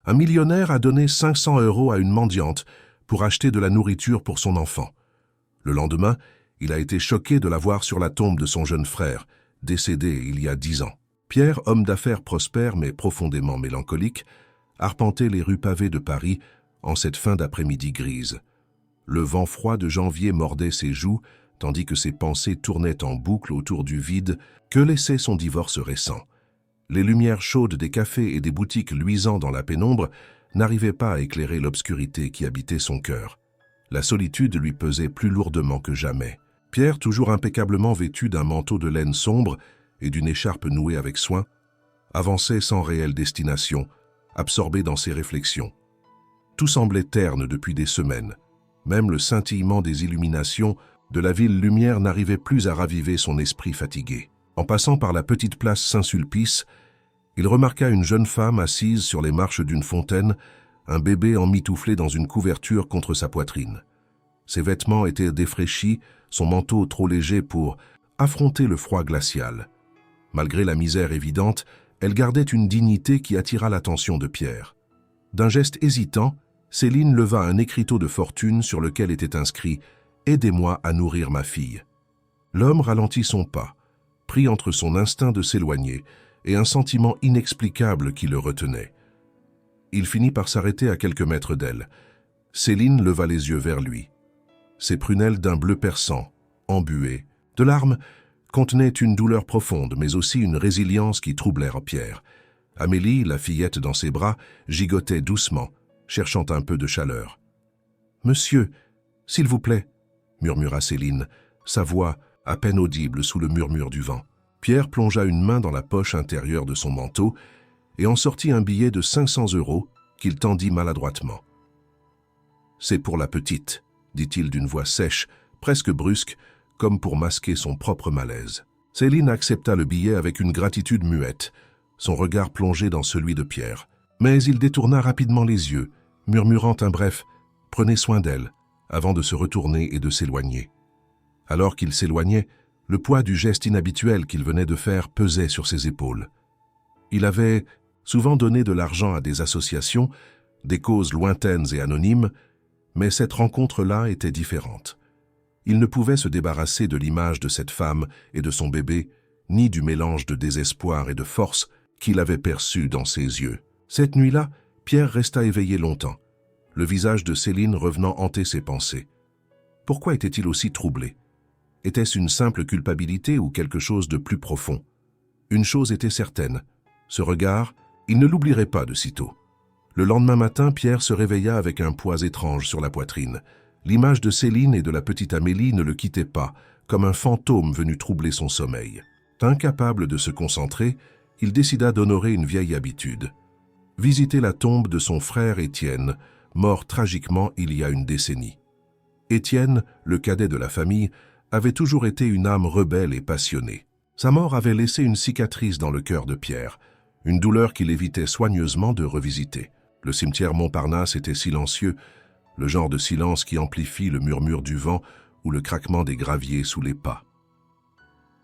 Un millionnaire a donné 500 € à une mendiante pour acheter de la nourriture pour son enfant. Le lendemain, il a été choqué de la voir sur la tombe de son jeune frère, décédé il y a 10 ans. Pierre, homme d'affaires prospère mais profondément mélancolique, arpentait les rues pavées de Paris en cette fin d'après-midi grise. Le vent froid de janvier mordait ses joues, tandis que ses pensées tournaient en boucle autour du vide que laissait son divorce récent. Les lumières chaudes des cafés et des boutiques luisant dans la pénombre n'arrivaient pas à éclairer l'obscurité qui habitait son cœur. La solitude lui pesait plus lourdement que jamais. Pierre, toujours impeccablement vêtu d'un manteau de laine sombre et d'une écharpe nouée avec soin, avançait sans réelle destination, absorbé dans ses réflexions. Tout semblait terne depuis des semaines. Même le scintillement des illuminations de la ville lumière n'arrivait plus à raviver son esprit fatigué. En passant par la petite place Saint-Sulpice, il remarqua une jeune femme assise sur les marches d'une fontaine, un bébé emmitouflé dans une couverture contre sa poitrine. Ses vêtements étaient défraîchis, son manteau trop léger pour affronter le froid glacial. Malgré la misère évidente, elle gardait une dignité qui attira l'attention de Pierre. D'un geste hésitant, Céline leva un écriteau de fortune sur lequel était inscrit « Aidez-moi à nourrir ma fille ». L'homme ralentit son pas, pris entre son instinct de s'éloigner et un sentiment inexplicable qui le retenait. Il finit par s'arrêter à quelques mètres d'elle. Céline leva les yeux vers lui. Ses prunelles d'un bleu perçant, embuées, de larmes, contenaient une douleur profonde, mais aussi une résilience qui troublèrent Pierre. Amélie, la fillette dans ses bras, gigotait doucement, cherchant un peu de chaleur. « Monsieur, s'il vous plaît » murmura Céline, sa voix à peine audible sous le murmure du vent. Pierre plongea une main dans la poche intérieure de son manteau et en sortit un billet de 500 € qu'il tendit maladroitement. « C'est pour la petite » dit-il d'une voix sèche, presque brusque, comme pour masquer son propre malaise. Céline accepta le billet avec une gratitude muette, son regard plongé dans celui de Pierre. Mais il détourna rapidement les yeux, murmurant un bref « Prenez soin d'elle » avant de se retourner et de s'éloigner. Alors qu'il s'éloignait, le poids du geste inhabituel qu'il venait de faire pesait sur ses épaules. Il avait souvent donné de l'argent à des associations, des causes lointaines et anonymes, mais cette rencontre-là était différente. Il ne pouvait se débarrasser de l'image de cette femme et de son bébé, ni du mélange de désespoir et de force qu'il avait perçu dans ses yeux. Cette nuit-là, Pierre resta éveillé longtemps, le visage de Céline revenant hanter ses pensées. Pourquoi était-il aussi troublé? Était-ce une simple culpabilité ou quelque chose de plus profond? Une chose était certaine, ce regard, il ne l'oublierait pas de sitôt. Le lendemain matin, Pierre se réveilla avec un poids étrange sur la poitrine. L'image de Céline et de la petite Amélie ne le quittait pas, comme un fantôme venu troubler son sommeil. Incapable de se concentrer, il décida d'honorer une vieille habitude. Visiter la tombe de son frère Étienne, mort tragiquement il y a une décennie. Étienne, le cadet de la famille, avait toujours été une âme rebelle et passionnée. Sa mort avait laissé une cicatrice dans le cœur de Pierre, une douleur qu'il évitait soigneusement de revisiter. Le cimetière Montparnasse était silencieux, le genre de silence qui amplifie le murmure du vent ou le craquement des graviers sous les pas.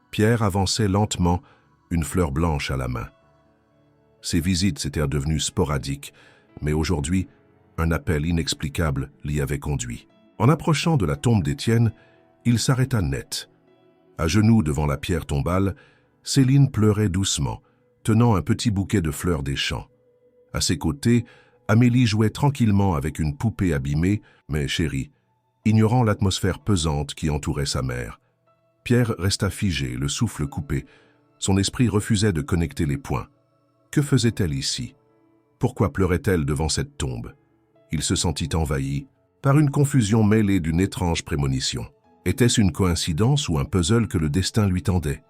Pierre avançait lentement, une fleur blanche à la main. Ses visites s'étaient devenues sporadiques, mais aujourd'hui, un appel inexplicable l'y avait conduit. En approchant de la tombe d'Étienne, il s'arrêta net. À genoux devant la pierre tombale, Céline pleurait doucement, tenant un petit bouquet de fleurs des champs. À ses côtés, Amélie jouait tranquillement avec une poupée abîmée, mais chérie, ignorant l'atmosphère pesante qui entourait sa mère. Pierre resta figé, le souffle coupé. Son esprit refusait de connecter les points. Que faisait-elle ici? Pourquoi pleurait-elle devant cette tombe? Il se sentit envahi par une confusion mêlée d'une étrange prémonition. Était-ce une coïncidence ou un puzzle que le destin lui tendait?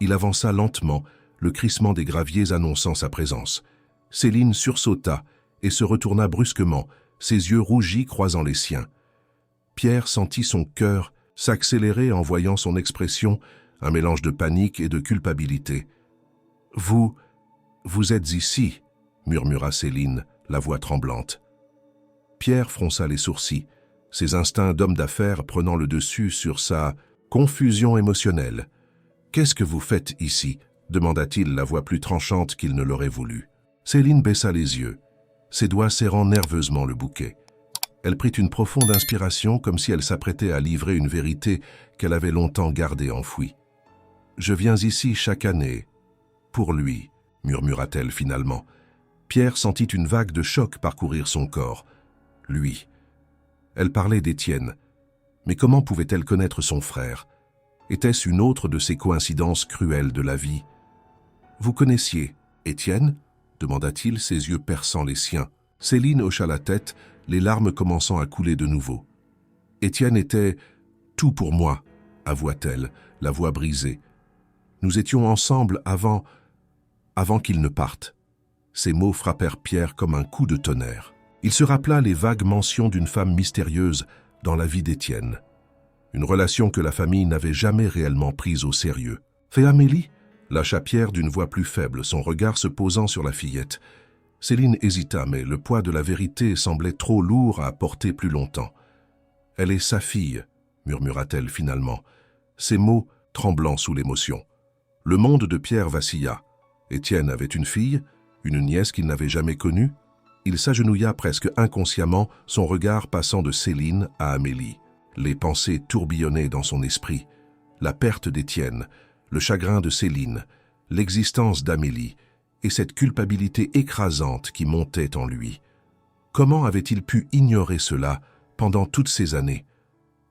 Il avança lentement, le crissement des graviers annonçant sa présence. Céline sursauta et se retourna brusquement, ses yeux rougis croisant les siens. Pierre sentit son cœur s'accélérer en voyant son expression, un mélange de panique et de culpabilité. « Vous êtes ici » murmura Céline, la voix tremblante. Pierre fronça les sourcils, ses instincts d'homme d'affaires prenant le dessus sur sa confusion émotionnelle. « Qu'est-ce que vous faites ici » demanda-t-il, la voix plus tranchante qu'il ne l'aurait voulu. Céline baissa les yeux. ses doigts serrant nerveusement le bouquet. Elle prit une profonde inspiration comme si elle s'apprêtait à livrer une vérité qu'elle avait longtemps gardée enfouie. « Je viens ici chaque année. Pour lui, murmura-t-elle finalement. Pierre sentit une vague de choc parcourir son corps. Lui. Elle parlait d'Étienne. Mais comment pouvait-elle connaître son frère? Était-ce une autre de ces coïncidences cruelles de la vie? « Vous connaissiez Étienne » demanda-t-il, ses yeux perçant les siens. Céline hocha la tête, les larmes commençant à couler de nouveau. « Étienne était tout pour moi, avoua-t-elle, la voix brisée. Nous étions ensemble avant qu'il ne parte. » Ces mots frappèrent Pierre comme un coup de tonnerre. Il se rappela les vagues mentions d'une femme mystérieuse dans la vie d'Étienne. Une relation que la famille n'avait jamais réellement prise au sérieux. « Fais Amélie » lâcha Pierre d'une voix plus faible, son regard se posant sur la fillette. Céline hésita, mais le poids de la vérité semblait trop lourd à porter plus longtemps. « Elle est sa fille » murmura-t-elle finalement, ses mots tremblant sous l'émotion. Le monde de Pierre vacilla. Étienne avait une fille, une nièce qu'il n'avait jamais connue. Il s'agenouilla presque inconsciemment, son regard passant de Céline à Amélie. Les pensées tourbillonnaient dans son esprit. La perte d'Étienne, le chagrin de Céline, l'existence d'Amélie et cette culpabilité écrasante qui montait en lui. Comment avait-il pu ignorer cela pendant toutes ces années?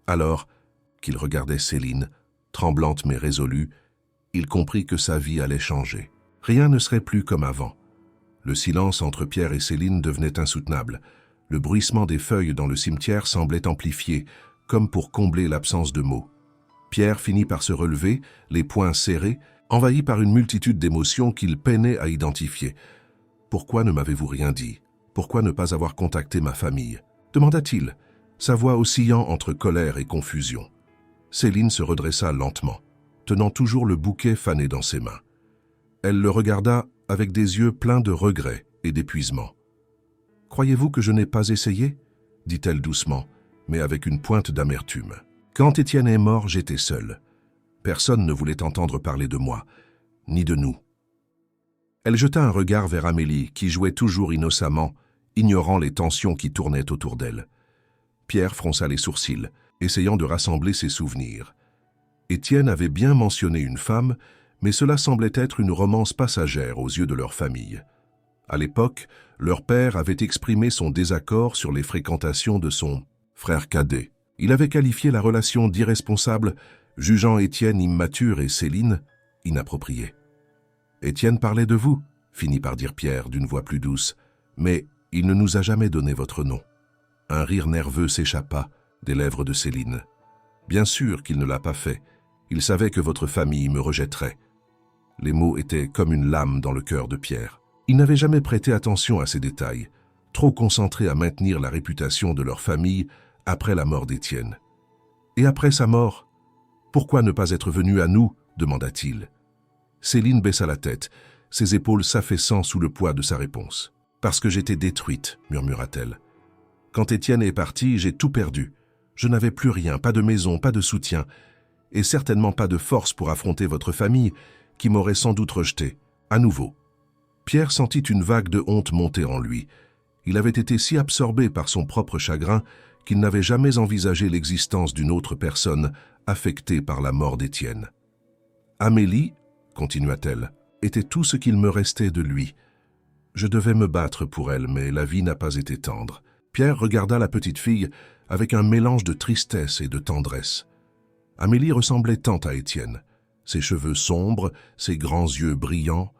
Alors qu'il regardait Céline, tremblante mais résolue, il comprit que sa vie allait changer. Rien ne serait plus comme avant. Le silence entre Pierre et Céline devenait insoutenable. Le bruissement des feuilles dans le cimetière semblait amplifié, comme pour combler l'absence de mots. Pierre finit par se relever, les poings serrés, envahi par une multitude d'émotions qu'il peinait à identifier. « Pourquoi ne m'avez-vous rien dit? Pourquoi ne pas avoir contacté ma famille ?» demanda-t-il, sa voix oscillant entre colère et confusion. Céline se redressa lentement, tenant toujours le bouquet fané dans ses mains. Elle le regarda avec des yeux pleins de regret et d'épuisement. « Croyez-vous que je n'ai pas essayé ?» dit-elle doucement, mais avec une pointe d'amertume. « Quand Étienne est mort, j'étais seule. Personne ne voulait entendre parler de moi, ni de nous. » Elle jeta un regard vers Amélie, qui jouait toujours innocemment, ignorant les tensions qui tournaient autour d'elle. Pierre fronça les sourcils, essayant de rassembler ses souvenirs. Étienne avait bien mentionné une femme, mais cela semblait être une romance passagère aux yeux de leur famille. À l'époque, leur père avait exprimé son désaccord sur les fréquentations de son frère cadet. Il avait qualifié la relation d'irresponsable, jugeant Étienne immature et Céline inappropriée. « Étienne parlait de vous » finit par dire Pierre d'une voix plus douce, « mais il ne nous a jamais donné votre nom. » Un rire nerveux s'échappa des lèvres de Céline. « Bien sûr qu'il ne l'a pas fait. Il savait que votre famille me rejetterait. » Les mots étaient comme une lame dans le cœur de Pierre. Il n'avait jamais prêté attention à ces détails, trop concentré à maintenir la réputation de leur famille après la mort d'Étienne. « Et après sa mort, pourquoi ne pas être venu à nous ?» demanda-t-il. Céline baissa la tête, ses épaules s'affaissant sous le poids de sa réponse. « Parce que j'étais détruite, » murmura-t-elle. « Quand Étienne est parti, j'ai tout perdu. Je n'avais plus rien, pas de maison, pas de soutien, et certainement pas de force pour affronter votre famille, qui m'aurait sans doute rejeté, à nouveau. » Pierre sentit une vague de honte monter en lui. Il avait été si absorbé par son propre chagrin qu'il n'avait jamais envisagé l'existence d'une autre personne affectée par la mort d'Étienne. « Amélie, » continua-t-elle, « était tout ce qu'il me restait de lui. Je devais me battre pour elle, mais la vie n'a pas été tendre. » Pierre regarda la petite fille avec un mélange de tristesse et de tendresse. Amélie ressemblait tant à Étienne. Ses cheveux sombres, ses grands yeux brillants,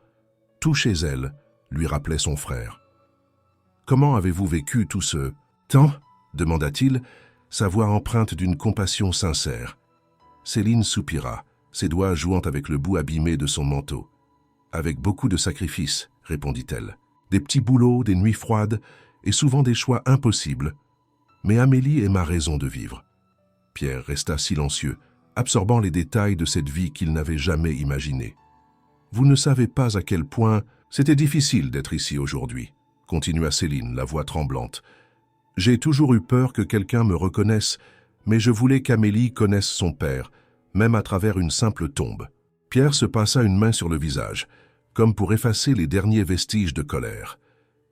tout chez elle lui rappelait son frère. « Comment avez-vous vécu tout ce temps ?» demanda-t-il, sa voix empreinte d'une compassion sincère. Céline soupira, ses doigts jouant avec le bout abîmé de son manteau. « Avec beaucoup de sacrifices, » répondit-elle. « Des petits boulots, des nuits froides, et souvent des choix impossibles. Mais Amélie est ma raison de vivre. » Pierre resta silencieux, absorbant les détails de cette vie qu'il n'avait jamais imaginée. « Vous ne savez pas à quel point c'était difficile d'être ici aujourd'hui, » continua Céline, la voix tremblante. « J'ai toujours eu peur que quelqu'un me reconnaisse, mais je voulais qu'Amélie connaisse son père, même à travers une simple tombe. » Pierre se passa une main sur le visage, comme pour effacer les derniers vestiges de colère.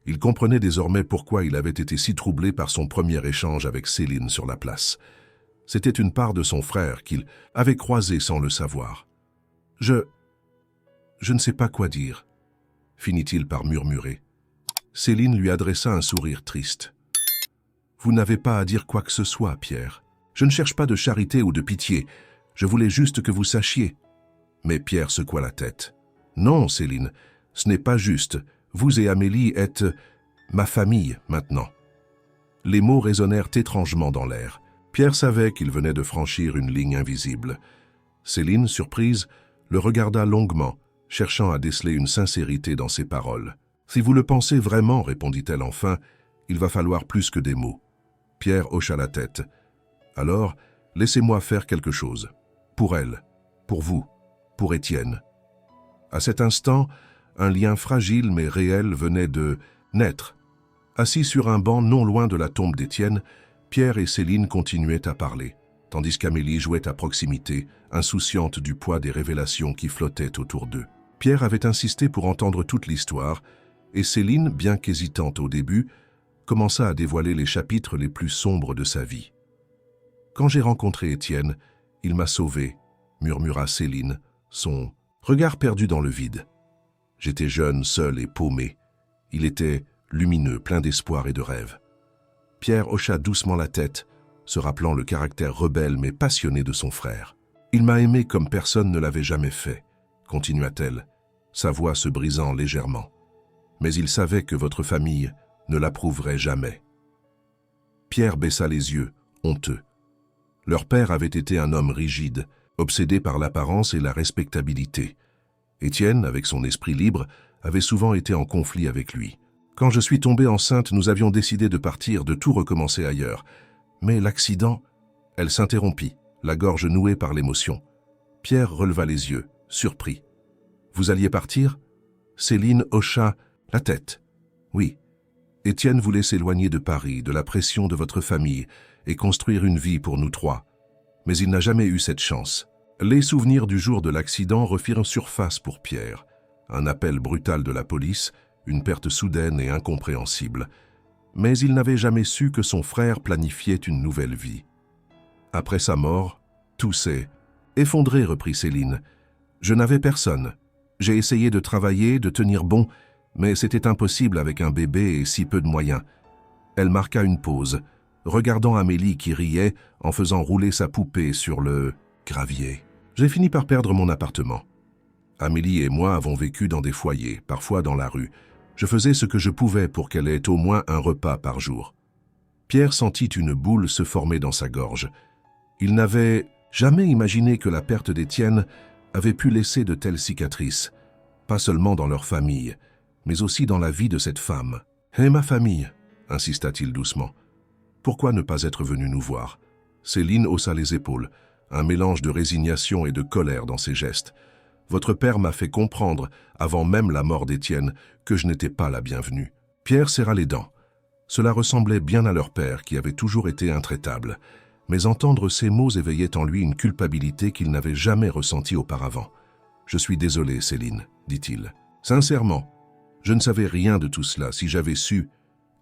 Il comprenait désormais pourquoi il avait été si troublé par son premier échange avec Céline sur la place. C'était une part de son frère qu'il avait croisé sans le savoir. « Je ne sais pas quoi dire », finit-il par murmurer. Céline lui adressa un sourire triste. « Vous n'avez pas à dire quoi que ce soit, Pierre. Je ne cherche pas de charité ou de pitié. Je voulais juste que vous sachiez. » Mais Pierre secoua la tête. « Non, Céline, ce n'est pas juste. Vous et Amélie êtes ma famille maintenant. » Les mots résonnèrent étrangement dans l'air. Pierre savait qu'il venait de franchir une ligne invisible. Céline, surprise, le regarda longuement, cherchant à déceler une sincérité dans ses paroles. « Si vous le pensez vraiment, répondit-elle enfin, il va falloir plus que des mots. » Pierre hocha la tête. « Alors, laissez-moi faire quelque chose. Pour elle, pour vous, pour Étienne. » À cet instant, un lien fragile mais réel venait de naître. Assis sur un banc non loin de la tombe d'Étienne, Pierre et Céline continuaient à parler, tandis qu'Amélie jouait à proximité, insouciante du poids des révélations qui flottaient autour d'eux. Pierre avait insisté pour entendre toute l'histoire, et Céline, bien qu'hésitante au début, commença à dévoiler les chapitres les plus sombres de sa vie. « Quand j'ai rencontré Étienne, il m'a sauvé, » murmura Céline, son regard perdu dans le vide. « J'étais jeune, seul et paumé. Il était lumineux, plein d'espoir et de rêves. » Pierre hocha doucement la tête, se rappelant le caractère rebelle mais passionné de son frère. « Il m'a aimé comme personne ne l'avait jamais fait, » continua-t-elle, sa voix se brisant légèrement. « Mais il savait que votre famille ne l'approuverait jamais. » Pierre baissa les yeux, honteux. Leur père avait été un homme rigide, obsédé par l'apparence et la respectabilité. Étienne, avec son esprit libre, avait souvent été en conflit avec lui. Quand je suis tombée enceinte, nous avions décidé de partir, de tout recommencer ailleurs. Mais l'accident... Elle s'interrompit, la gorge nouée par l'émotion. Pierre releva les yeux, surpris. « Vous alliez partir ?» Céline hocha la tête. « Oui. Étienne voulait s'éloigner de Paris, de la pression de votre famille, et construire une vie pour nous trois. Mais il n'a jamais eu cette chance. » Les souvenirs du jour de l'accident refirent surface pour Pierre. Un appel brutal de la police, une perte soudaine et incompréhensible. Mais il n'avait jamais su que son frère planifiait une nouvelle vie. Après sa mort, tout s'est effondré, reprit Céline. Je n'avais personne. J'ai essayé de travailler, de tenir bon, mais c'était impossible avec un bébé et si peu de moyens. Elle marqua une pause, regardant Amélie qui riait en faisant rouler sa poupée sur le gravier. J'ai fini par perdre mon appartement. Amélie et moi avons vécu dans des foyers, parfois dans la rue. Je faisais ce que je pouvais pour qu'elle ait au moins un repas par jour. Pierre sentit une boule se former dans sa gorge. Il n'avait jamais imaginé que la perte d'Étienne avait pu laisser de telles cicatrices, pas seulement dans leur famille, mais aussi dans la vie de cette femme. « Et ma famille ?» insista-t-il doucement. « Pourquoi ne pas être venu nous voir ?» Céline haussa les épaules, un mélange de résignation et de colère dans ses gestes. « Votre père m'a fait comprendre, avant même la mort d'Étienne, que je n'étais pas la bienvenue. » Pierre serra les dents. Cela ressemblait bien à leur père, qui avait toujours été intraitable. Mais entendre ces mots éveillait en lui une culpabilité qu'il n'avait jamais ressentie auparavant. « Je suis désolé, Céline, » dit-il. « Sincèrement, je ne savais rien de tout cela. Si j'avais su... »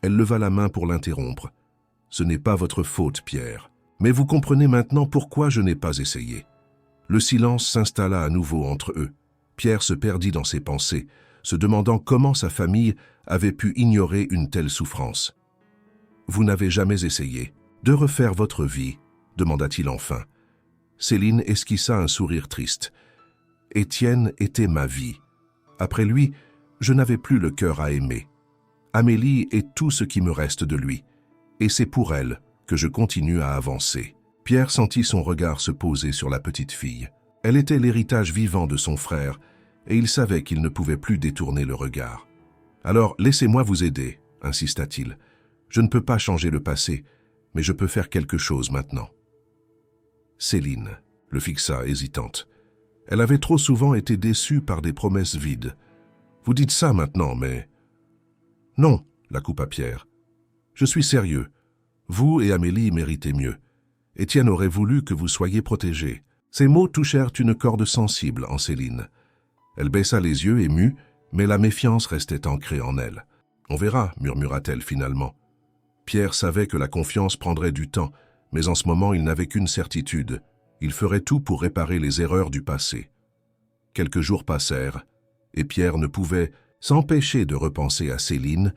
Elle leva la main pour l'interrompre. « Ce n'est pas votre faute, Pierre. Mais vous comprenez maintenant pourquoi je n'ai pas essayé. » Le silence s'installa à nouveau entre eux. Pierre se perdit dans ses pensées, se demandant comment sa famille avait pu ignorer une telle souffrance. « Vous n'avez jamais essayé de refaire votre vie ?» demanda-t-il enfin. Céline esquissa un sourire triste. « Étienne était ma vie. Après lui, je n'avais plus le cœur à aimer. Amélie est tout ce qui me reste de lui, et c'est pour elle que je continue à avancer. » Pierre sentit son regard se poser sur la petite fille. Elle était l'héritage vivant de son frère, et il savait qu'il ne pouvait plus détourner le regard. « Alors, laissez-moi vous aider, » insista-t-il. « Je ne peux pas changer le passé, mais je peux faire quelque chose maintenant. » Céline le fixa, hésitante. Elle avait trop souvent été déçue par des promesses vides. « Vous dites ça maintenant, mais... » « Non, » la coupa Pierre. « Je suis sérieux. Vous et Amélie méritez mieux. Étienne aurait voulu que vous soyez protégés. » Ces mots touchèrent une corde sensible en Céline. Elle baissa les yeux, émue, mais la méfiance restait ancrée en elle. On verra, murmura-t-elle finalement. Pierre savait que la confiance prendrait du temps, mais en ce moment il n'avait qu'une certitude. Il ferait tout pour réparer les erreurs du passé. Quelques jours passèrent, et Pierre ne pouvait s'empêcher de repenser à Céline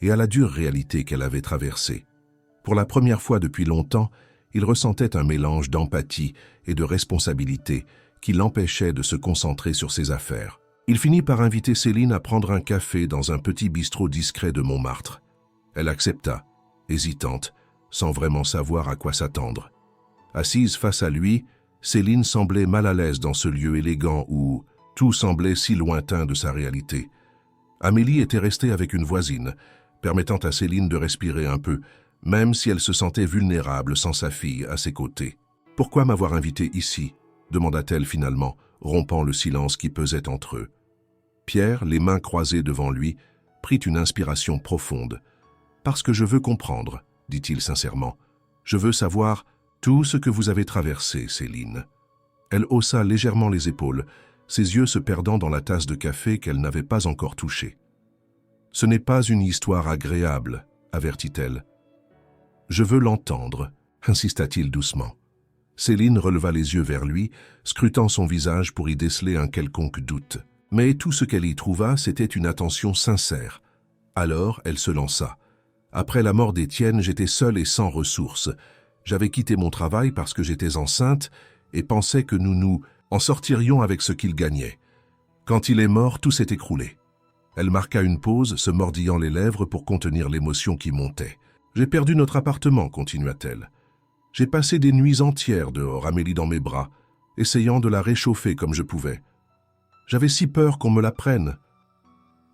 et à la dure réalité qu'elle avait traversée. Pour la première fois depuis longtemps, il ressentait un mélange d'empathie et de responsabilité qui l'empêchait de se concentrer sur ses affaires. Il finit par inviter Céline à prendre un café dans un petit bistrot discret de Montmartre. Elle accepta, hésitante, sans vraiment savoir à quoi s'attendre. Assise face à lui, Céline semblait mal à l'aise dans ce lieu élégant où tout semblait si lointain de sa réalité. Amélie était restée avec une voisine, permettant à Céline de respirer un peu, même si elle se sentait vulnérable sans sa fille à ses côtés. « Pourquoi m'avoir invitée ici ?» demanda-t-elle finalement, rompant le silence qui pesait entre eux. Pierre, les mains croisées devant lui, prit une inspiration profonde. « Parce que je veux comprendre, » dit-il sincèrement. « Je veux savoir tout ce que vous avez traversé, Céline. » Elle haussa légèrement les épaules, ses yeux se perdant dans la tasse de café qu'elle n'avait pas encore touchée. « Ce n'est pas une histoire agréable, » avertit-elle. « Je veux l'entendre, » insista-t-il doucement. Céline releva les yeux vers lui, scrutant son visage pour y déceler un quelconque doute. Mais tout ce qu'elle y trouva, c'était une attention sincère. Alors, elle se lança. « Après la mort d'Étienne, j'étais seule et sans ressources. J'avais quitté mon travail parce que j'étais enceinte et pensais que nous en sortirions avec ce qu'il gagnait. Quand il est mort, tout s'est écroulé. » Elle marqua une pause, se mordillant les lèvres pour contenir l'émotion qui montait. « J'ai perdu notre appartement, continua-t-elle. J'ai passé des nuits entières dehors, Amélie dans mes bras, essayant de la réchauffer comme je pouvais. J'avais si peur qu'on me la prenne. »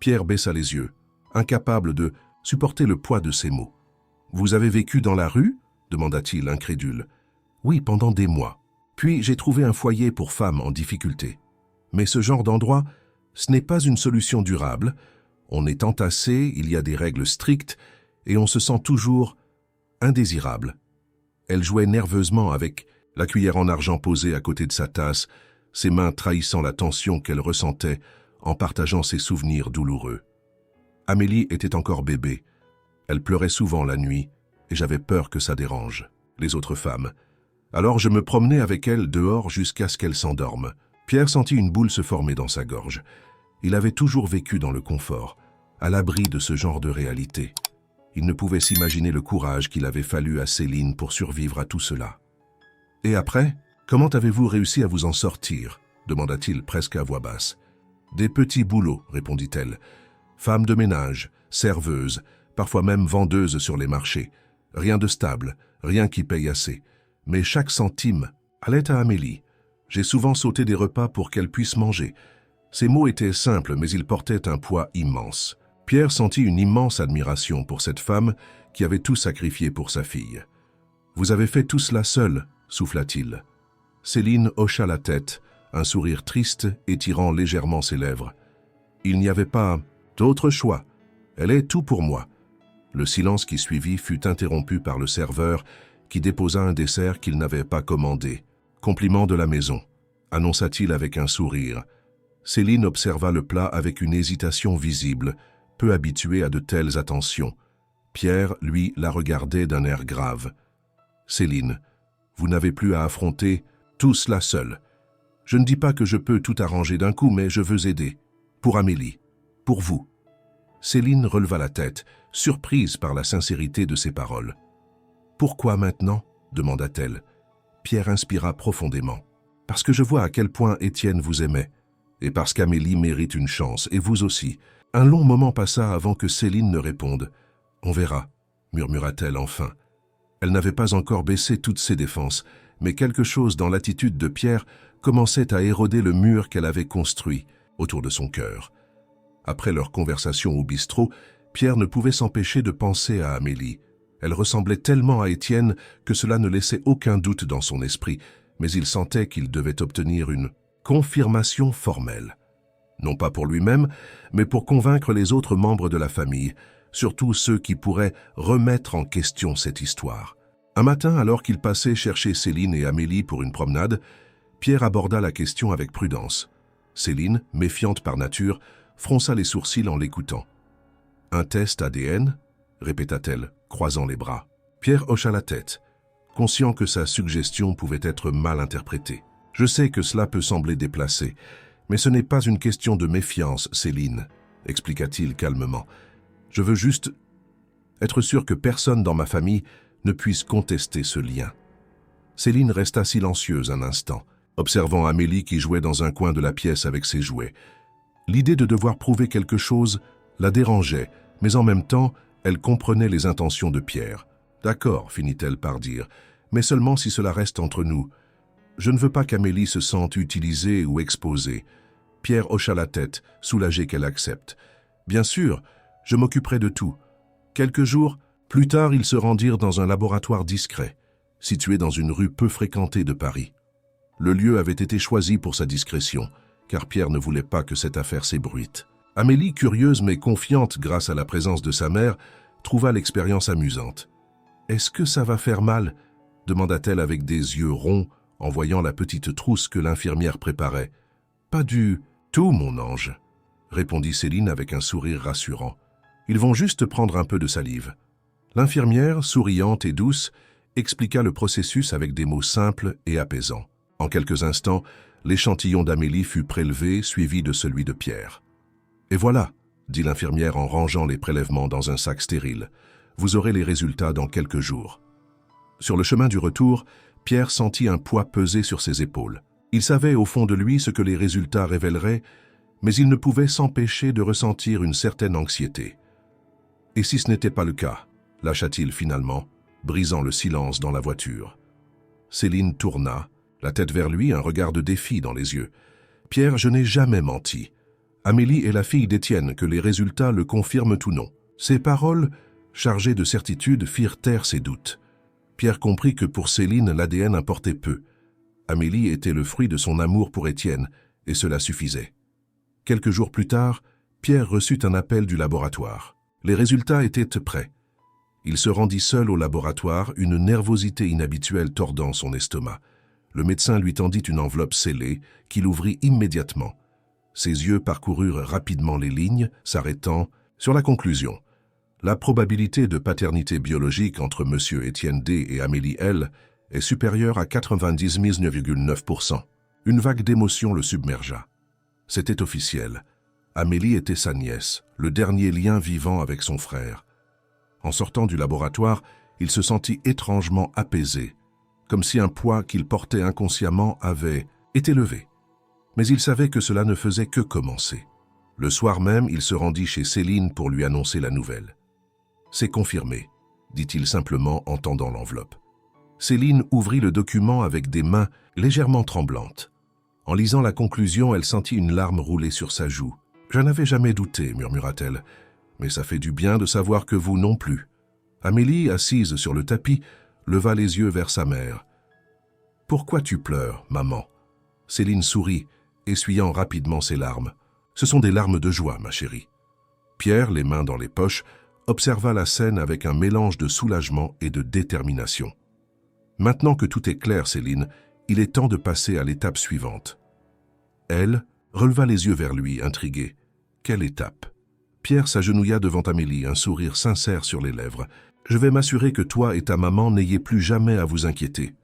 Pierre baissa les yeux, incapable de supporter le poids de ses mots. « Vous avez vécu dans la rue ?» demanda-t-il, incrédule. « Oui, pendant des mois. Puis j'ai trouvé un foyer pour femmes en difficulté. Mais ce genre d'endroit, ce n'est pas une solution durable. On est entassé, il y a des règles strictes, et on se sent toujours indésirable. » Elle jouait nerveusement avec la cuillère en argent posée à côté de sa tasse, ses mains trahissant la tension qu'elle ressentait en partageant ses souvenirs douloureux. Amélie était encore bébé. Elle pleurait souvent la nuit, et j'avais peur que ça dérange les autres femmes. Alors je me promenais avec elle dehors jusqu'à ce qu'elle s'endorme. Pierre sentit une boule se former dans sa gorge. Il avait toujours vécu dans le confort, à l'abri de ce genre de réalité. Il ne pouvait s'imaginer le courage qu'il avait fallu à Céline pour survivre à tout cela. « Et après, comment avez-vous réussi à vous en sortir ?» demanda-t-il presque à voix basse. « Des petits boulots, répondit-elle. Femme de ménage, serveuse, parfois même vendeuse sur les marchés. Rien de stable, rien qui paye assez. Mais chaque centime allait à Amélie. J'ai souvent sauté des repas pour qu'elle puisse manger. » Ces mots étaient simples, mais ils portaient un poids immense. Pierre sentit une immense admiration pour cette femme qui avait tout sacrifié pour sa fille. « Vous avez fait tout cela seul » souffla-t-il. Céline hocha la tête, un sourire triste étirant légèrement ses lèvres. « Il n'y avait pas d'autre choix. Elle est tout pour moi. » Le silence qui suivit fut interrompu par le serveur qui déposa un dessert qu'il n'avait pas commandé. « Compliment de la maison » annonça-t-il avec un sourire. Céline observa le plat avec une hésitation visible, peu habituée à de telles attentions. Pierre, lui, la regardait d'un air grave. « Céline, vous n'avez plus à affronter tout cela seul. Je ne dis pas que je peux tout arranger d'un coup, mais je veux aider. Pour Amélie. Pour vous. » Céline releva la tête, surprise par la sincérité de ses paroles. « Pourquoi maintenant ?» demanda-t-elle. Pierre inspira profondément. « Parce que je vois à quel point Étienne vous aimait. Et parce qu'Amélie mérite une chance, et vous aussi. » Un long moment passa avant que Céline ne réponde. « On verra, » murmura-t-elle enfin. Elle n'avait pas encore baissé toutes ses défenses, mais quelque chose dans l'attitude de Pierre commençait à éroder le mur qu'elle avait construit autour de son cœur. Après leur conversation au bistrot, Pierre ne pouvait s'empêcher de penser à Amélie. Elle ressemblait tellement à Étienne que cela ne laissait aucun doute dans son esprit, mais il sentait qu'il devait obtenir une confirmation formelle. Non pas pour lui-même, mais pour convaincre les autres membres de la famille, surtout ceux qui pourraient remettre en question cette histoire. Un matin, alors qu'il passait chercher Céline et Amélie pour une promenade, Pierre aborda la question avec prudence. Céline, méfiante par nature, fronça les sourcils en l'écoutant. Un test ADN répéta-t-elle, croisant les bras. Pierre hocha la tête, conscient que sa suggestion pouvait être mal interprétée. « Je sais que cela peut sembler déplacé, mais ce n'est pas une question de méfiance, Céline, expliqua-t-il calmement. Je veux juste être sûr que personne dans ma famille ne puisse contester ce lien. » Céline resta silencieuse un instant, observant Amélie qui jouait dans un coin de la pièce avec ses jouets. L'idée de devoir prouver quelque chose la dérangeait, mais en même temps, elle comprenait les intentions de Pierre. « D'accord, finit-elle par dire, mais seulement si cela reste entre nous. Je ne veux pas qu'Amélie se sente utilisée ou exposée. » Pierre hocha la tête, soulagé qu'elle accepte. « Bien sûr, je m'occuperai de tout. » Quelques jours plus tard, ils se rendirent dans un laboratoire discret, situé dans une rue peu fréquentée de Paris. Le lieu avait été choisi pour sa discrétion, car Pierre ne voulait pas que cette affaire s'ébruite. Amélie, curieuse mais confiante grâce à la présence de sa mère, trouva l'expérience amusante. « Est-ce que ça va faire mal ?» demanda-t-elle avec des yeux ronds en voyant la petite trousse que l'infirmière préparait. « Pas du tout, mon ange, » répondit Céline avec un sourire rassurant. « Ils vont juste prendre un peu de salive. » L'infirmière, souriante et douce, expliqua le processus avec des mots simples et apaisants. En quelques instants, l'échantillon d'Amélie fut prélevé, suivi de celui de Pierre. « Et voilà, » dit l'infirmière en rangeant les prélèvements dans un sac stérile. « Vous aurez les résultats dans quelques jours. » Sur le chemin du retour, Pierre sentit un poids peser sur ses épaules. Il savait au fond de lui ce que les résultats révéleraient, mais il ne pouvait s'empêcher de ressentir une certaine anxiété. « Et si ce n'était pas le cas ?» lâcha-t-il finalement, brisant le silence dans la voiture. Céline tourna, la tête vers lui, un regard de défi dans les yeux. « Pierre, je n'ai jamais menti. Amélie est la fille d'Étienne, que les résultats le confirment ou non. » Ces paroles, chargées de certitude, firent taire ses doutes. Pierre comprit que pour Céline, l'ADN importait peu. Amélie était le fruit de son amour pour Étienne, et cela suffisait. Quelques jours plus tard, Pierre reçut un appel du laboratoire. Les résultats étaient prêts. Il se rendit seul au laboratoire, une nervosité inhabituelle tordant son estomac. Le médecin lui tendit une enveloppe scellée, qu'il ouvrit immédiatement. Ses yeux parcoururent rapidement les lignes, s'arrêtant sur la conclusion. La probabilité de paternité biologique entre M. Étienne D. et Amélie L. est supérieure à 99,9%. Une vague d'émotion le submergea. C'était officiel. Amélie était sa nièce, le dernier lien vivant avec son frère. En sortant du laboratoire, il se sentit étrangement apaisé, comme si un poids qu'il portait inconsciemment avait été levé. Mais il savait que cela ne faisait que commencer. Le soir même, il se rendit chez Céline pour lui annoncer la nouvelle. « C'est confirmé », dit-il simplement en tendant l'enveloppe. Céline ouvrit le document avec des mains légèrement tremblantes. En lisant la conclusion, elle sentit une larme rouler sur sa joue. « Je n'avais jamais douté, murmura-t-elle, mais ça fait du bien de savoir que vous non plus. » Amélie, assise sur le tapis, leva les yeux vers sa mère. « Pourquoi tu pleures, maman ?» Céline sourit, essuyant rapidement ses larmes. « Ce sont des larmes de joie, ma chérie. » Pierre, les mains dans les poches, observa la scène avec un mélange de soulagement et de détermination. « Maintenant que tout est clair, Céline, il est temps de passer à l'étape suivante. » Elle releva les yeux vers lui, intriguée. « Quelle étape ?» Pierre s'agenouilla devant Amélie, un sourire sincère sur les lèvres. « Je vais m'assurer que toi et ta maman n'ayez plus jamais à vous inquiéter. »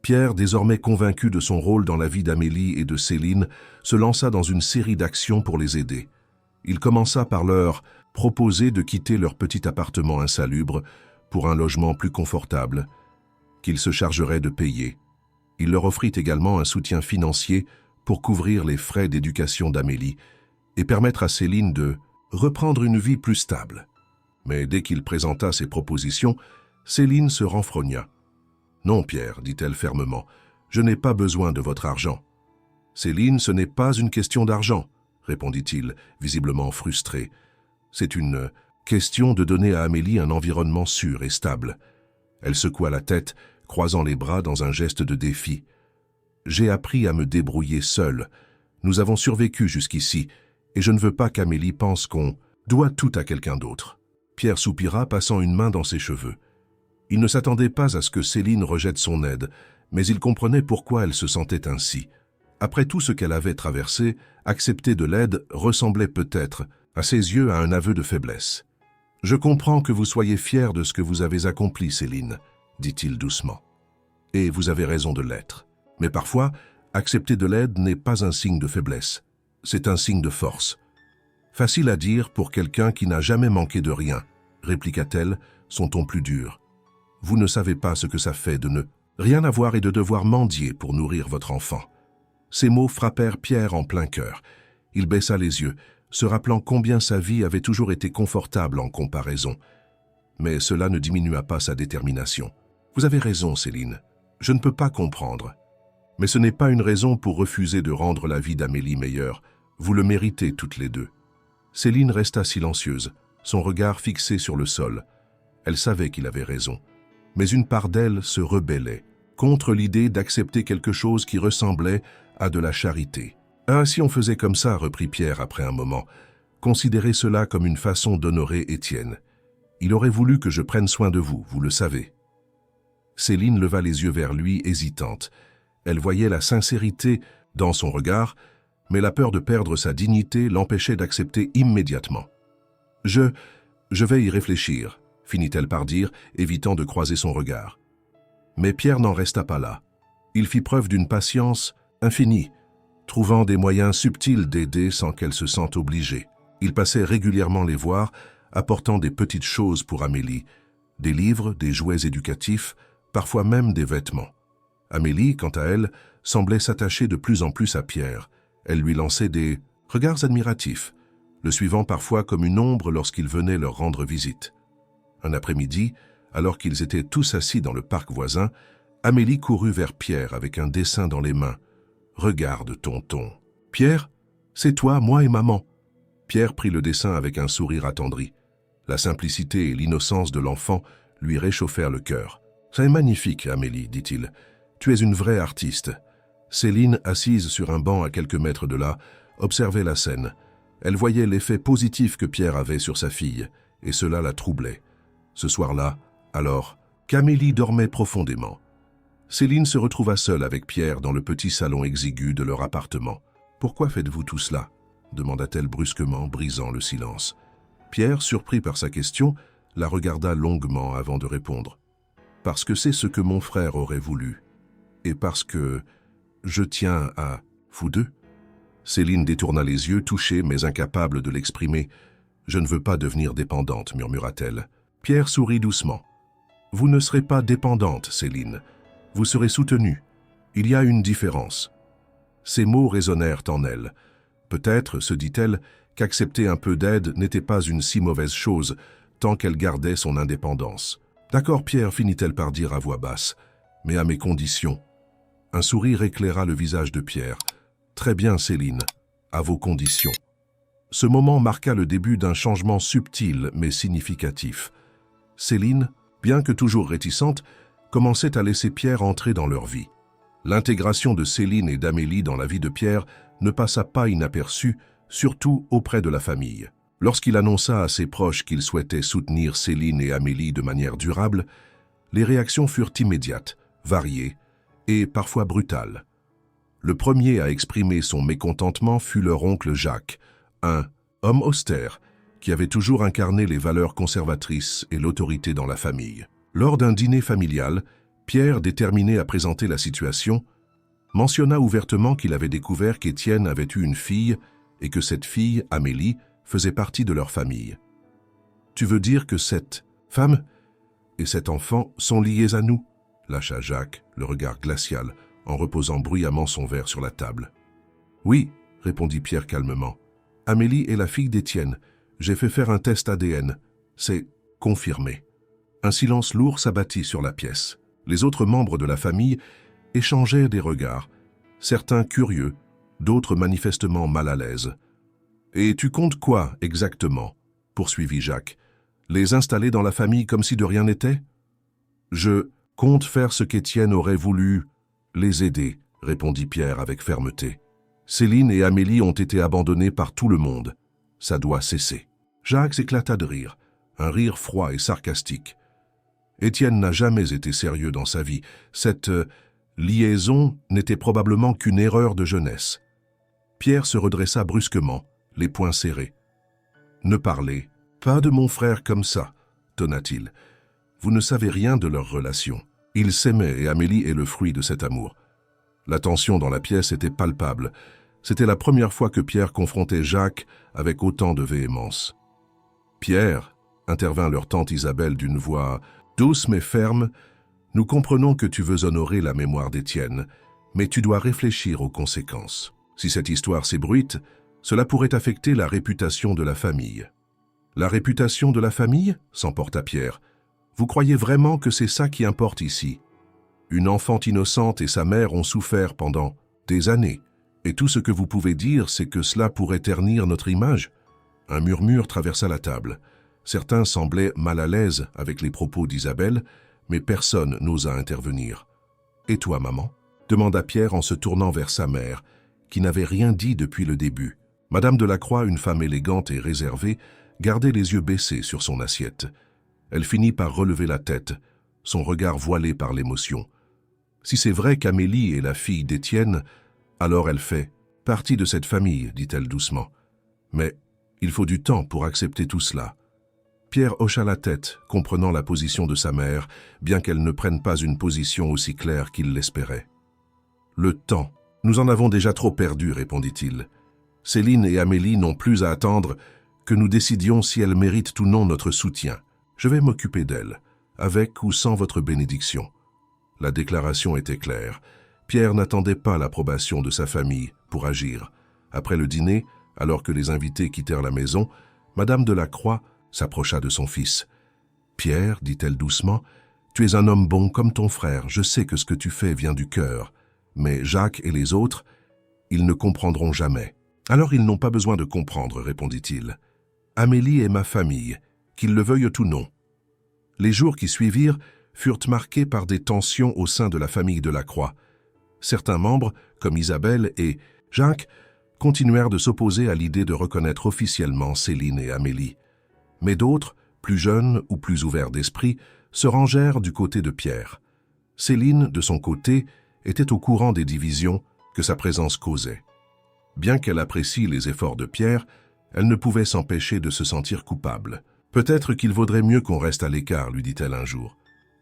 Pierre, désormais convaincu de son rôle dans la vie d'Amélie et de Céline, se lança dans une série d'actions pour les aider. Il commença par leur proposer de quitter leur petit appartement insalubre pour un logement plus confortable, qu'il se chargerait de payer. Il leur offrit également un soutien financier pour couvrir les frais d'éducation d'Amélie et permettre à Céline de reprendre une vie plus stable. Mais dès qu'il présenta ses propositions, Céline se renfrogna. « Non, Pierre, dit-elle fermement, je n'ai pas besoin de votre argent. »« Céline, ce n'est pas une question d'argent, » répondit-il, visiblement frustré. « C'est une question de donner à Amélie un environnement sûr et stable. » Elle secoua la tête, croisant les bras dans un geste de défi. « J'ai appris à me débrouiller seule. Nous avons survécu jusqu'ici, et je ne veux pas qu'Amélie pense qu'on doit tout à quelqu'un d'autre. » Pierre soupira, passant une main dans ses cheveux. Il ne s'attendait pas à ce que Céline rejette son aide, mais il comprenait pourquoi elle se sentait ainsi. Après tout ce qu'elle avait traversé, accepter de l'aide ressemblait peut-être, à ses yeux, à un aveu de faiblesse. « Je comprends que vous soyez fière de ce que vous avez accompli, Céline, dit-il doucement. Et vous avez raison de l'être. Mais parfois, accepter de l'aide n'est pas un signe de faiblesse, c'est un signe de force. Facile à dire pour quelqu'un qui n'a jamais manqué de rien, répliqua-t-elle, son ton plus dur. Vous ne savez pas ce que ça fait de ne rien avoir et de devoir mendier pour nourrir votre enfant. Ces mots frappèrent Pierre en plein cœur. Il baissa les yeux, se rappelant combien sa vie avait toujours été confortable en comparaison. Mais cela ne diminua pas sa détermination. Vous avez raison, Céline. Je ne peux pas comprendre. Mais ce n'est pas une raison pour refuser de rendre la vie d'Amélie meilleure. Vous le méritez toutes les deux. Céline resta silencieuse, son regard fixé sur le sol. Elle savait qu'il avait raison. Mais une part d'elle se rebellait contre l'idée d'accepter quelque chose qui ressemblait à de la charité. « Ah, si on faisait comme ça, reprit Pierre après un moment, considérez cela comme une façon d'honorer Étienne. Il aurait voulu que je prenne soin de vous, vous le savez. » Céline leva les yeux vers lui, hésitante. Elle voyait la sincérité dans son regard, mais la peur de perdre sa dignité l'empêchait d'accepter immédiatement. « Je vais y réfléchir », finit-elle par dire, évitant de croiser son regard. Mais Pierre n'en resta pas là. Il fit preuve d'une patience infinie, trouvant des moyens subtils d'aider sans qu'elle se sente obligée. Il passait régulièrement les voir, apportant des petites choses pour Amélie, des livres, des jouets éducatifs, parfois même des vêtements. Amélie, quant à elle, semblait s'attacher de plus en plus à Pierre. Elle lui lançait des regards admiratifs, le suivant parfois comme une ombre lorsqu'il venait leur rendre visite. Un après-midi, alors qu'ils étaient tous assis dans le parc voisin, Amélie courut vers Pierre avec un dessin dans les mains. « Regarde, tonton. »« Pierre, c'est toi, moi et maman. » Pierre prit le dessin avec un sourire attendri. La simplicité et l'innocence de l'enfant lui réchauffèrent le cœur. « Ça est magnifique, Amélie, dit-il. Tu es une vraie artiste. » Céline, assise sur un banc à quelques mètres de là, observait la scène. Elle voyait l'effet positif que Pierre avait sur sa fille, et cela la troublait. Ce soir-là, alors, qu'Amélie dormait profondément. Céline se retrouva seule avec Pierre dans le petit salon exigu de leur appartement. « Pourquoi faites-vous tout cela ?» demanda-t-elle brusquement, brisant le silence. Pierre, surpris par sa question, la regarda longuement avant de répondre. « Parce que c'est ce que mon frère aurait voulu. Et parce que je tiens à vous deux. » Céline détourna les yeux, touchée mais incapable de l'exprimer. « Je ne veux pas devenir dépendante, » murmura-t-elle. Pierre sourit doucement. « Vous ne serez pas dépendante, Céline. Vous serez soutenue. Il y a une différence. » Ces mots résonnèrent en elle. Peut-être, se dit-elle, qu'accepter un peu d'aide n'était pas une si mauvaise chose, tant qu'elle gardait son indépendance. « D'accord, Pierre, finit-elle par dire à voix basse, mais à mes conditions. » Un sourire éclaira le visage de Pierre. « Très bien, Céline, à vos conditions. » Ce moment marqua le début d'un changement subtil mais significatif. Céline, bien que toujours réticente, commençait à laisser Pierre entrer dans leur vie. L'intégration de Céline et d'Amélie dans la vie de Pierre ne passa pas inaperçue, surtout auprès de la famille. Lorsqu'il annonça à ses proches qu'il souhaitait soutenir Céline et Amélie de manière durable, les réactions furent immédiates, variées et parfois brutales. Le premier à exprimer son mécontentement fut leur oncle Jacques, un homme austère qui avait toujours incarné les valeurs conservatrices et l'autorité dans la famille. Lors d'un dîner familial, Pierre, déterminé à présenter la situation, mentionna ouvertement qu'il avait découvert qu'Étienne avait eu une fille et que cette fille, Amélie, faisait partie de leur famille. « Tu veux dire que cette femme et cet enfant sont liés à nous ?» lâcha Jacques, le regard glacial, en reposant bruyamment son verre sur la table. « Oui, » répondit Pierre calmement. « Amélie est la fille d'Étienne. J'ai fait faire un test ADN. C'est confirmé. » Un silence lourd s'abattit sur la pièce. Les autres membres de la famille échangèrent des regards, certains curieux, d'autres manifestement mal à l'aise. « Et tu comptes quoi, exactement ?» poursuivit Jacques. « Les installer dans la famille comme si de rien n'était ?»« Je compte faire ce qu'Étienne aurait voulu, les aider, » répondit Pierre avec fermeté. « Céline et Amélie ont été abandonnées par tout le monde. Ça doit cesser. » Jacques s'éclata de rire, un rire froid et sarcastique. Étienne n'a jamais été sérieux dans sa vie. Cette liaison n'était probablement qu'une erreur de jeunesse. Pierre se redressa brusquement, les poings serrés. « Ne parlez Pas de mon frère comme ça, tonna-t-il. Vous ne savez rien de leur relation. Ils s'aimaient et Amélie est le fruit de cet amour. La tension dans la pièce était palpable. C'était la première fois que Pierre confrontait Jacques avec autant de véhémence. « Pierre », intervint leur tante Isabelle d'une voix douce mais ferme, « nous comprenons que tu veux honorer la mémoire d'Étienne, mais tu dois réfléchir aux conséquences. Si cette histoire s'ébruite, cela pourrait affecter la réputation de la famille. » « La réputation de la famille ?» s'emporta Pierre. « Vous croyez vraiment que c'est ça qui importe ici? Une enfant innocente et sa mère ont souffert pendant des années, et tout ce que vous pouvez dire, c'est que cela pourrait ternir notre image. » Un murmure traversa la table. Certains semblaient mal à l'aise avec les propos d'Isabelle, mais personne n'osa intervenir. « Et toi, maman ?» demanda Pierre en se tournant vers sa mère, qui n'avait rien dit depuis le début. Madame Delacroix, une femme élégante et réservée, gardait les yeux baissés sur son assiette. Elle finit par relever la tête, son regard voilé par l'émotion. Si c'est vrai qu'Amélie est la fille d'Étienne, alors elle fait partie de cette famille, dit-elle doucement. Mais il faut du temps pour accepter tout cela. Pierre hocha la tête, comprenant la position de sa mère, bien qu'elle ne prenne pas une position aussi claire qu'il l'espérait. « Le temps. Nous en avons déjà trop perdu, répondit-il. Céline et Amélie n'ont plus à attendre que nous décidions si elles méritent ou non notre soutien. Je vais m'occuper d'elles, avec ou sans votre bénédiction. » La déclaration était claire. Pierre n'attendait pas l'approbation de sa famille pour agir. Après le dîner, alors que les invités quittèrent la maison, Madame Delacroix s'approcha de son fils. « Pierre, dit-elle doucement, tu es un homme bon comme ton frère, je sais que ce que tu fais vient du cœur. Mais Jacques et les autres, ils ne comprendront jamais. »« Alors ils n'ont pas besoin de comprendre, répondit-il. Amélie est ma famille, qu'ils le veuillent ou non. » Les jours qui suivirent furent marqués par des tensions au sein de la famille Delacroix. Certains membres, comme Isabelle et Jacques, continuèrent de s'opposer à l'idée de reconnaître officiellement Céline et Amélie. Mais d'autres, plus jeunes ou plus ouverts d'esprit, se rangèrent du côté de Pierre. Céline, de son côté, était au courant des divisions que sa présence causait. Bien qu'elle apprécie les efforts de Pierre, elle ne pouvait s'empêcher de se sentir coupable. « Peut-être qu'il vaudrait mieux qu'on reste à l'écart, lui dit-elle un jour.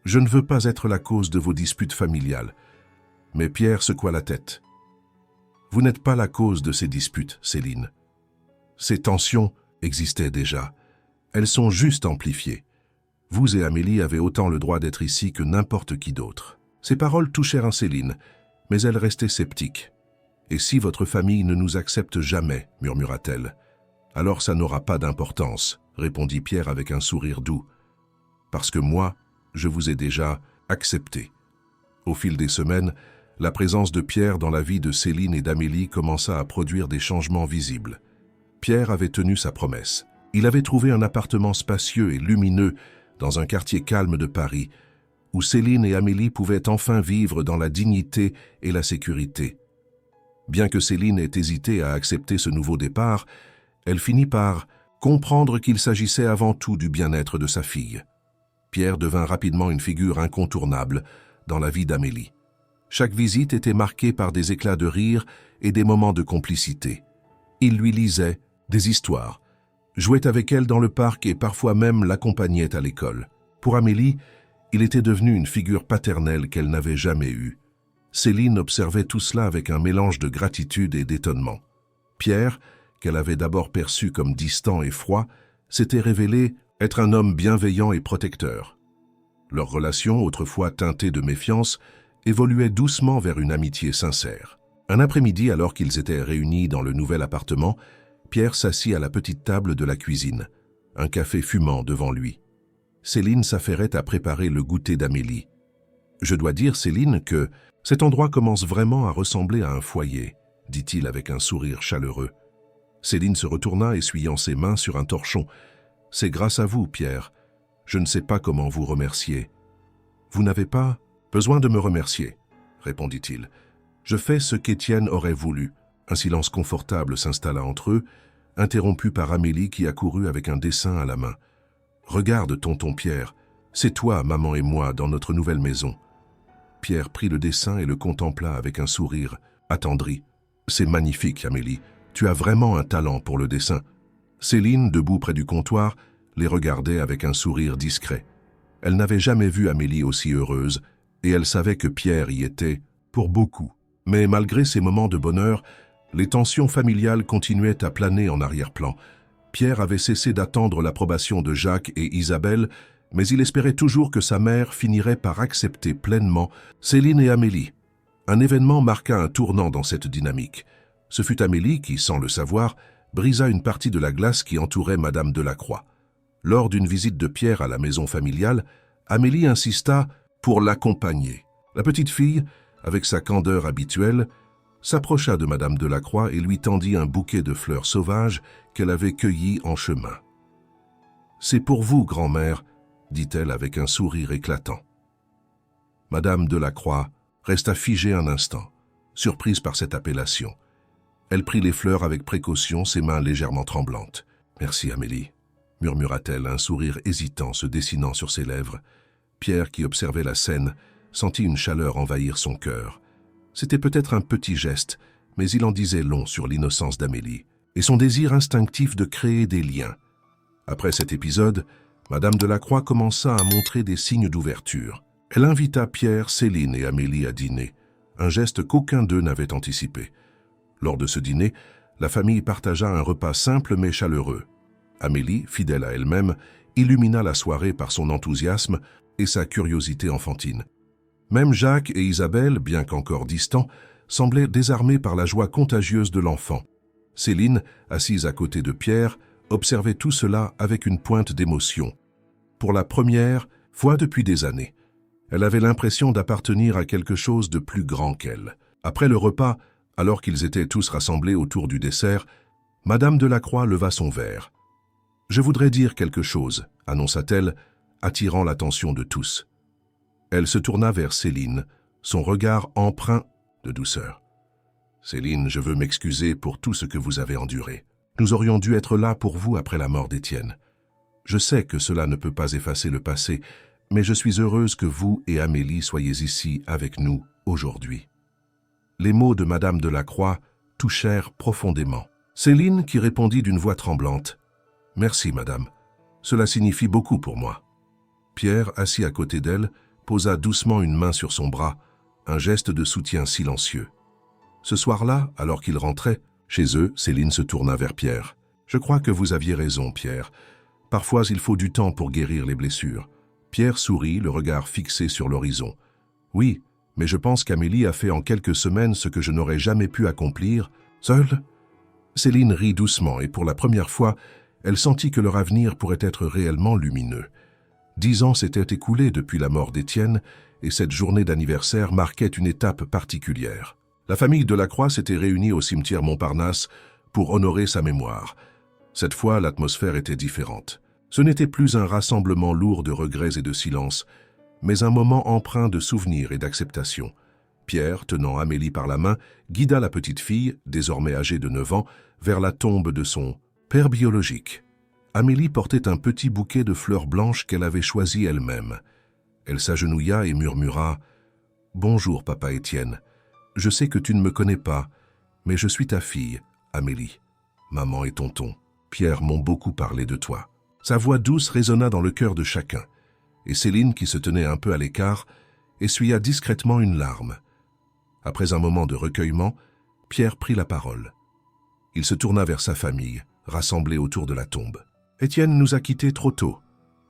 Je ne veux pas être la cause de vos disputes familiales. » Mais Pierre secoua la tête. « Vous n'êtes pas la cause de ces disputes, Céline. Ces tensions existaient déjà. Elles sont juste amplifiées. Vous et Amélie avez autant le droit d'être ici que n'importe qui d'autre. » Ces paroles touchèrent Céline, mais elle restait sceptique. « Et si votre famille ne nous accepte jamais, murmura-t-elle, alors ça n'aura pas d'importance, répondit Pierre avec un sourire doux. Parce que moi, je vous ai déjà accepté. » Au fil des semaines, la présence de Pierre dans la vie de Céline et d'Amélie commença à produire des changements visibles. Pierre avait tenu sa promesse. Il avait trouvé un appartement spacieux et lumineux dans un quartier calme de Paris, où Céline et Amélie pouvaient enfin vivre dans la dignité et la sécurité. Bien que Céline ait hésité à accepter ce nouveau départ, elle finit par comprendre qu'il s'agissait avant tout du bien-être de sa fille. Pierre devint rapidement une figure incontournable dans la vie d'Amélie. Chaque visite était marquée par des éclats de rire et des moments de complicité. Il lui lisait des histoires, jouait avec elle dans le parc et parfois même l'accompagnait à l'école. Pour Amélie, il était devenu une figure paternelle qu'elle n'avait jamais eue. Céline observait tout cela avec un mélange de gratitude et d'étonnement. Pierre, qu'elle avait d'abord perçu comme distant et froid, s'était révélé être un homme bienveillant et protecteur. Leur relation, autrefois teintée de méfiance, évoluait doucement vers une amitié sincère. Un après-midi, alors qu'ils étaient réunis dans le nouvel appartement, Pierre s'assit à la petite table de la cuisine, un café fumant devant lui. Céline s'affairait à préparer le goûter d'Amélie. « Je dois dire, Céline, que cet endroit commence vraiment à ressembler à un foyer, » dit-il avec un sourire chaleureux. Céline se retourna, essuyant ses mains sur un torchon. « C'est grâce à vous, Pierre. Je ne sais pas comment vous remercier. »« Vous n'avez pas besoin de me remercier, » répondit-il. « Je fais ce qu'Étienne aurait voulu. » Un silence confortable s'installa entre eux, interrompu par Amélie qui accourut avec un dessin à la main. « Regarde, tonton Pierre, c'est toi, maman et moi, dans notre nouvelle maison. » Pierre prit le dessin et le contempla avec un sourire attendri. « C'est magnifique, Amélie. Tu as vraiment un talent pour le dessin. » Céline, debout près du comptoir, les regardait avec un sourire discret. Elle n'avait jamais vu Amélie aussi heureuse, et elle savait que Pierre y était pour beaucoup. Mais malgré ces moments de bonheur, les tensions familiales continuaient à planer en arrière-plan. Pierre avait cessé d'attendre l'approbation de Jacques et Isabelle, mais il espérait toujours que sa mère finirait par accepter pleinement Céline et Amélie. Un événement marqua un tournant dans cette dynamique. Ce fut Amélie qui, sans le savoir, brisa une partie de la glace qui entourait Madame Delacroix. Lors d'une visite de Pierre à la maison familiale, Amélie insista pour l'accompagner. La petite fille, avec sa candeur habituelle, s'approcha de Madame Delacroix et lui tendit un bouquet de fleurs sauvages qu'elle avait cueillies en chemin. « C'est pour vous, grand-mère, » dit-elle avec un sourire éclatant. Madame Delacroix resta figée un instant, surprise par cette appellation. Elle prit les fleurs avec précaution, ses mains légèrement tremblantes. « Merci, Amélie », murmura-t-elle, un sourire hésitant se dessinant sur ses lèvres. Pierre, qui observait la scène, sentit une chaleur envahir son cœur. C'était peut-être un petit geste, mais il en disait long sur l'innocence d'Amélie et son désir instinctif de créer des liens. Après cet épisode, Madame Delacroix commença à montrer des signes d'ouverture. Elle invita Pierre, Céline et Amélie à dîner, un geste qu'aucun d'eux n'avait anticipé. Lors de ce dîner, la famille partagea un repas simple mais chaleureux. Amélie, fidèle à elle-même, illumina la soirée par son enthousiasme et sa curiosité enfantine. Même Jacques et Isabelle, bien qu'encore distants, semblaient désarmés par la joie contagieuse de l'enfant. Céline, assise à côté de Pierre, observait tout cela avec une pointe d'émotion. Pour la première fois depuis des années, elle avait l'impression d'appartenir à quelque chose de plus grand qu'elle. Après le repas, alors qu'ils étaient tous rassemblés autour du dessert, Madame Delacroix leva son verre. « Je voudrais dire quelque chose », annonça-t-elle, attirant l'attention de tous. Elle se tourna vers Céline, son regard empreint de douceur. « Céline, je veux m'excuser pour tout ce que vous avez enduré. Nous aurions dû être là pour vous après la mort d'Étienne. Je sais que cela ne peut pas effacer le passé, mais je suis heureuse que vous et Amélie soyez ici avec nous aujourd'hui. » Les mots de Madame Delacroix touchèrent profondément. Céline, qui répondit d'une voix tremblante, « Merci, madame. Cela signifie beaucoup pour moi. » Pierre, assis à côté d'elle, posa doucement une main sur son bras, un geste de soutien silencieux. Ce soir-là, alors qu'ils rentraient, chez eux, Céline se tourna vers Pierre. « Je crois que vous aviez raison, Pierre. Parfois, il faut du temps pour guérir les blessures. » Pierre sourit, le regard fixé sur l'horizon. « Oui, mais je pense qu'Amélie a fait en quelques semaines ce que je n'aurais jamais pu accomplir, seule. » Céline rit doucement et pour la première fois, elle sentit que leur avenir pourrait être réellement lumineux. 10 ans s'étaient écoulés depuis la mort d'Étienne et cette journée d'anniversaire marquait une étape particulière. La famille Delacroix s'était réunie au cimetière Montparnasse pour honorer sa mémoire. Cette fois, l'atmosphère était différente. Ce n'était plus un rassemblement lourd de regrets et de silence, mais un moment empreint de souvenirs et d'acceptation. Pierre, tenant Amélie par la main, guida la petite fille, désormais âgée de 9 ans, vers la tombe de son père biologique. Amélie portait un petit bouquet de fleurs blanches qu'elle avait choisi elle-même. Elle s'agenouilla et murmura « Bonjour, papa Étienne. Je sais que tu ne me connais pas, mais je suis ta fille, Amélie. Maman et tonton, Pierre m'ont beaucoup parlé de toi. » Sa voix douce résonna dans le cœur de chacun, et Céline, qui se tenait un peu à l'écart, essuya discrètement une larme. Après un moment de recueillement, Pierre prit la parole. Il se tourna vers sa famille, rassemblée autour de la tombe. « Étienne nous a quittés trop tôt, »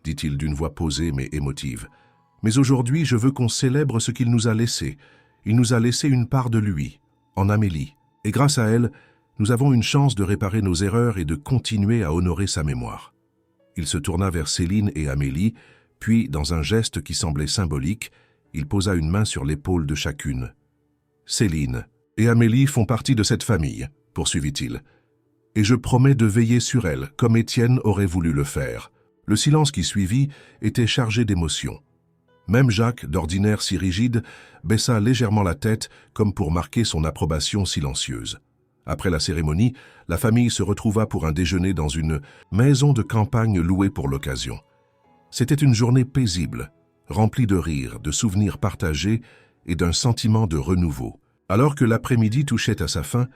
dit-il d'une voix posée mais émotive. « Mais aujourd'hui, je veux qu'on célèbre ce qu'il nous a laissé. Il nous a laissé une part de lui, en Amélie. Et grâce à elle, nous avons une chance de réparer nos erreurs et de continuer à honorer sa mémoire. » Il se tourna vers Céline et Amélie, puis, dans un geste qui semblait symbolique, il posa une main sur l'épaule de chacune. « Céline et Amélie font partie de cette famille, » poursuivit-il. « Et je promets de veiller sur elles, comme Étienne aurait voulu le faire. » Le silence qui suivit était chargé d'émotion. Même Jacques, d'ordinaire si rigide, baissa légèrement la tête comme pour marquer son approbation silencieuse. Après la cérémonie, la famille se retrouva pour un déjeuner dans une maison de campagne louée pour l'occasion. C'était une journée paisible, remplie de rires, de souvenirs partagés et d'un sentiment de renouveau. Alors que l'après-midi touchait à sa fin,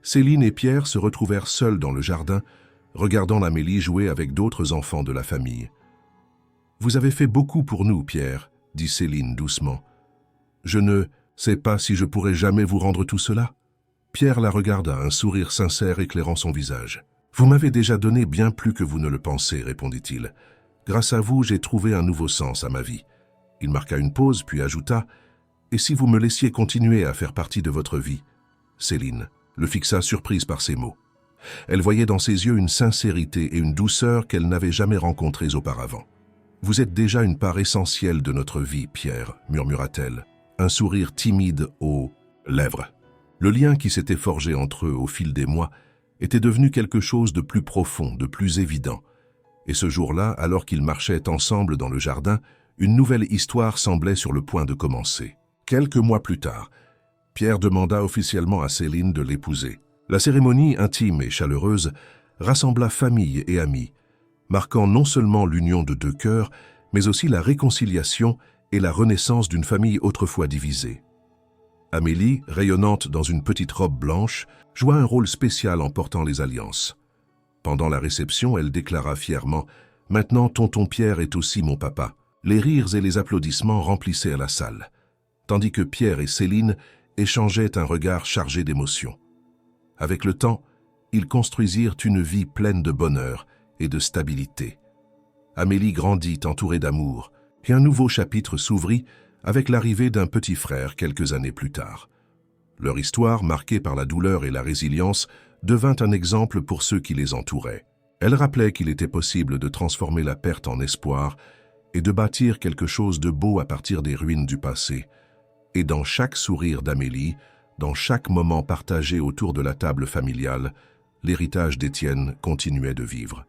Céline et Pierre se retrouvèrent seuls dans le jardin, regardant Amélie jouer avec d'autres enfants de la famille. « Vous avez fait beaucoup pour nous, Pierre, » dit Céline doucement. « Je ne sais pas si je pourrai jamais vous rendre tout cela. » Pierre la regarda, un sourire sincère éclairant son visage. « Vous m'avez déjà donné bien plus que vous ne le pensez, » répondit-il. « Grâce à vous, j'ai trouvé un nouveau sens à ma vie. » Il marqua une pause, puis ajouta « Et si vous me laissiez continuer à faire partie de votre vie ?» Céline le fixa surprise par ces mots. Elle voyait dans ses yeux une sincérité et une douceur qu'elle n'avait jamais rencontrées auparavant. « Vous êtes déjà une part essentielle de notre vie, Pierre, » murmura-t-elle, un sourire timide aux lèvres. Le lien qui s'était forgé entre eux au fil des mois était devenu quelque chose de plus profond, de plus évident. Et ce jour-là, alors qu'ils marchaient ensemble dans le jardin, une nouvelle histoire semblait sur le point de commencer. Quelques mois plus tard, Pierre demanda officiellement à Céline de l'épouser. La cérémonie intime et chaleureuse rassembla famille et amis, marquant non seulement l'union de deux cœurs, mais aussi la réconciliation et la renaissance d'une famille autrefois divisée. Amélie, rayonnante dans une petite robe blanche, joua un rôle spécial en portant les alliances. Pendant la réception, elle déclara fièrement « Maintenant, tonton Pierre est aussi mon papa ». Les rires et les applaudissements remplissèrent la salle, tandis que Pierre et Céline échangeaient un regard chargé d'émotion. Avec le temps, ils construisirent une vie pleine de bonheur et de stabilité. Amélie grandit entourée d'amour, et un nouveau chapitre s'ouvrit avec l'arrivée d'un petit frère quelques années plus tard. Leur histoire, marquée par la douleur et la résilience, devint un exemple pour ceux qui les entouraient. Elle rappelait qu'il était possible de transformer la perte en espoir et de bâtir quelque chose de beau à partir des ruines du passé. Et dans chaque sourire d'Amélie, dans chaque moment partagé autour de la table familiale, l'héritage d'Étienne continuait de vivre.